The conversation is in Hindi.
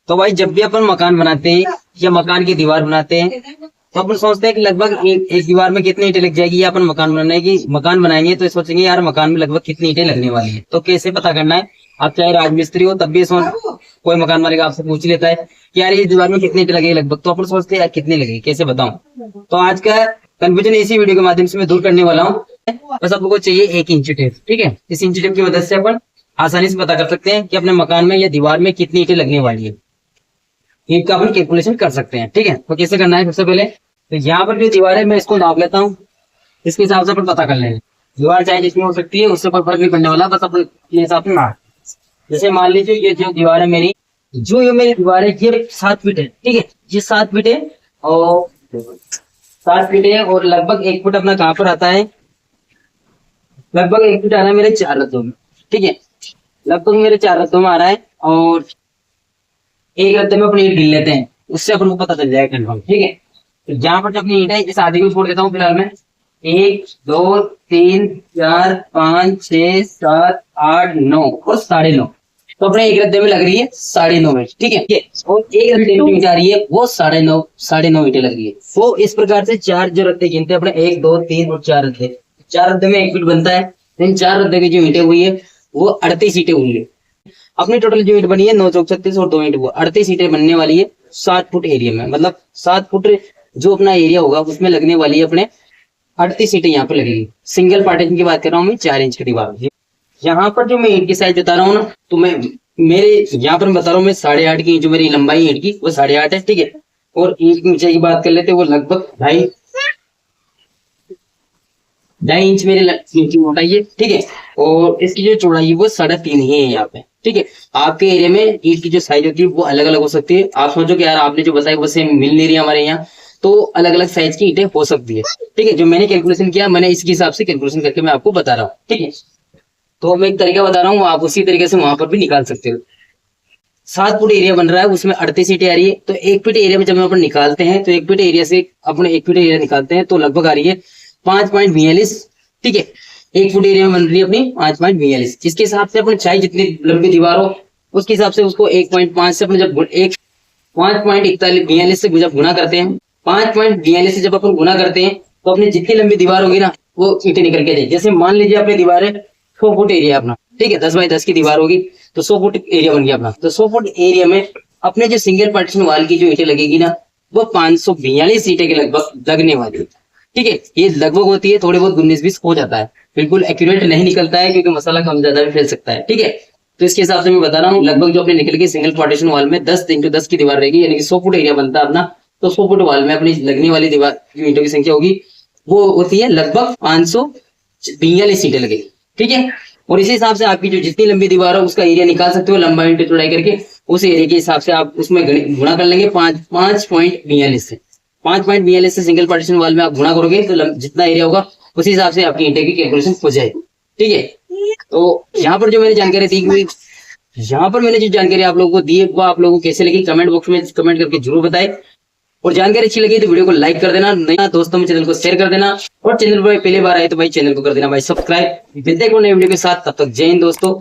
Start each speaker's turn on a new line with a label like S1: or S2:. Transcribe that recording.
S1: तो भाई जब भी अपन मकान बनाते हैं या मकान की दीवार बनाते हैं तो अपन सोचते हैं कि लगभग एक दीवार में कितनी ईंटें लग जाएगी, या अपन मकान बनाएंगे तो सोचेंगे यार मकान में लगभग कितनी ईंटें लगने वाली है। तो कैसे पता करना है? आप चाहे राजमिस्त्री हो तब भी सोच, कोई मकान मालिक आपसे पूछ लेता है कि यार ये दीवार में कितनी ईंटें लगेगी लगभग, तो अपन सोचते हैं यार कितनी लगेगी, कैसे बताऊं। तो आज का कंफ्यूजन इसी वीडियो के माध्यम से मैं दूर करने वाला हूँ। बस आप लोगों को चाहिए एक इंची टेप, ठीक है। इस इंची टेप की मदद से अपन आसानी से पता कर सकते हैं कि अपने मकान में या दीवार में कितनी ईंटें लगने वाली है। ईंट का अपन कैलकुलेशन कर सकते हैं, ठीक है। तो कैसे करना है? सबसे पहले तो यहाँ पर जो दीवार है मैं इसको नाप लेता हूँ, इसके हिसाब से अपन पता कर लेंगे। दीवार चाहे जिसमें हो सकती है, उससे कोई फर्क नहीं पड़ने वाला, बस अपन अपने हिसाब से नाप। जैसे मान लीजिए ये जो दीवार है मेरी, जो ये मेरी दीवार है ये 7 फीट है, ठीक है। ये 7 फीट है और 7 फीट है और लगभग 1 फुट अपना कहाँ पर आता है? लगभग 1 फीट आ रहा है मेरे 4 रद्दों में, ठीक है। लगभग मेरे 4 रद्दों में आ रहा है और एक रद्दे में अपनी ईंट गिन लेते हैं, उससे अपन को पता चल जाएगा कन्फर्म, ठीक है। तो जहां पर जो अपनी ईंट है इस आधे को छोड़ देता हूँ फिलहाल मैं। 1 2 3 4 5 6 7 8 9 और 9.5। तो अपने एक रद्दे में लग रही है 9.5 ईंट, ठीक है। और एक रद्दे में ईंट आ रही है वो 9.5 ईंटें लग रही है। वो इस प्रकार से 4 जो रद्दे गिनते हैं अपने, 1 2 3 और 4 रद्दे, 4 रद्दे में 1 फीट बनता है। इन 4 रद्दे की जो ईंटें हुई है वो 38 ईंटें हुई है। अपनी टोटल जो ईंट बनी है 9 चौक 36 और 2 ईंट, वो 38 ईंटें बनने वाली है 7 फुट एरिया में। मतलब 7 फुट जो अपना एरिया होगा उसमें लगने वाली है अपने 38 ईंटें यहाँ पे लगेगी। सिंगल पार्टीशन की बात कर रहा हूँ मैं, 4 इंच की दीवार। यहाँ पर जो मैं ईंट की साइज बता रहा हूँ ना, तो मैं मेरे यहाँ पर बता रहा हूँ मैं 8.5 की जो मेरी लंबाई ईंट की वो 8.5 है, ठीक है। और ईंट की ऊंचाई की बात कर लेते हैं, वो लगभग 2.5 इंच मेरे ईंट की मोटाई है, ठीक है। और इसकी जो चौड़ाई है वो 3.5 ही है यहाँ पे, ठीक है। आपके एरिया में ईंट की जो साइज होती है वो अलग अलग हो सकती है। आप सोचो कि यार आपने जो बताया वो सेम मिल नहीं रही हमारे यहाँ, तो अलग अलग साइज की ईंटें हो सकती है, ठीक है। जो मैंने कैलकुलेशन किया, मैंने इसके हिसाब से कैलकुलेशन करके मैं आपको बता रहा हूँ, ठीक है। तो मैं एक तरीका बता रहा हूँ, आप उसी तरीके से वहां पर भी निकाल सकते हो। 7 फुट एरिया बन रहा है, उसमें 38 ईंटें आ रही है। तो 1 फीट एरिया में जब हम अपन निकालते हैं तो 1 फीट एरिया से अपने 1 फीट एरिया निकालते हैं तो लगभग आ रही है 5.42, ठीक है। 1 फुट एरिया में बन रही है अपनी 5.42। इसके हिसाब से अपन चाहे जितनी लंबी दीवार हो उसके हिसाब से उसको 1.5 से अपन जब 5.42 से जब गुना करते हैं, 5.42 से जब अपन गुना करते हैं तो अपनी जितनी लंबी दीवार होगी ना वो ईंटें निकल के जाए। जैसे मान लीजिए अपनी दीवार है 100 फुट एरिया अपना, ठीक है। 10 बाई 10 की दीवार होगी तो 100 फुट एरिया बन गया अपना। तो 100 फुट एरिया में अपने जो सिंगल पार्टीशन वाल की जो ईंटें लगेगी ना वो 542 ईंटें के लगभग लगने वाली है, ठीक है। ये लगभग होती है, थोड़े बहुत 19-20 हो जाता है, बिल्कुल एक्यूरेट नहीं निकलता है क्योंकि मसाला कम ज्यादा भी फैल सकता है, ठीक है। तो इसके हिसाब से मैं बता रहा हूँ लगभग जो अपने निकल के सिंगल पार्टीशन वाल में 10 x 10 की दीवार रहेगी, यानी कि 100 फुट एरिया बनता है अपना। तो 100 फुट वाल में अपनी लगने वाली दीवार जो ईंटों की संख्या होगी वो होती है लगभग 542 ईंटें लगेगी, ठीक है। और इसी हिसाब से आपकी जो जितनी लंबी दीवार है उसका एरिया निकाल सकते हो, लंबाई इंटू चौड़ाई करके उस एरिया के हिसाब से आप उसमें गुणा कर लेंगे 5.42 से। 5.42 से सिंगल पार्टीशन वाल में आप गुणा करोगे तो जितना एरिया होगा उसी हिसाब से आपकी ईंटें की कैलकुलेशन हो जाएगी, ठीक है। तो यहाँ पर जो मैंने जानकारी दी हुई, यहाँ पर मैंने जो जानकारी आप लोगों को दी है वो आप लोगों को कैसे लगी कमेंट बॉक्स में कमेंट करके जरूर बताएं। और जानकारी अच्छी लगी तो वीडियो को लाइक कर देना, नया दोस्तों में चैनल को शेयर कर देना, और चैनल पर पहली बार आए तो भाई चैनल को कर देना भाई सब्सक्राइब। मिलते हैं नए वीडियो के साथ, तब तक जय हिंद दोस्तों।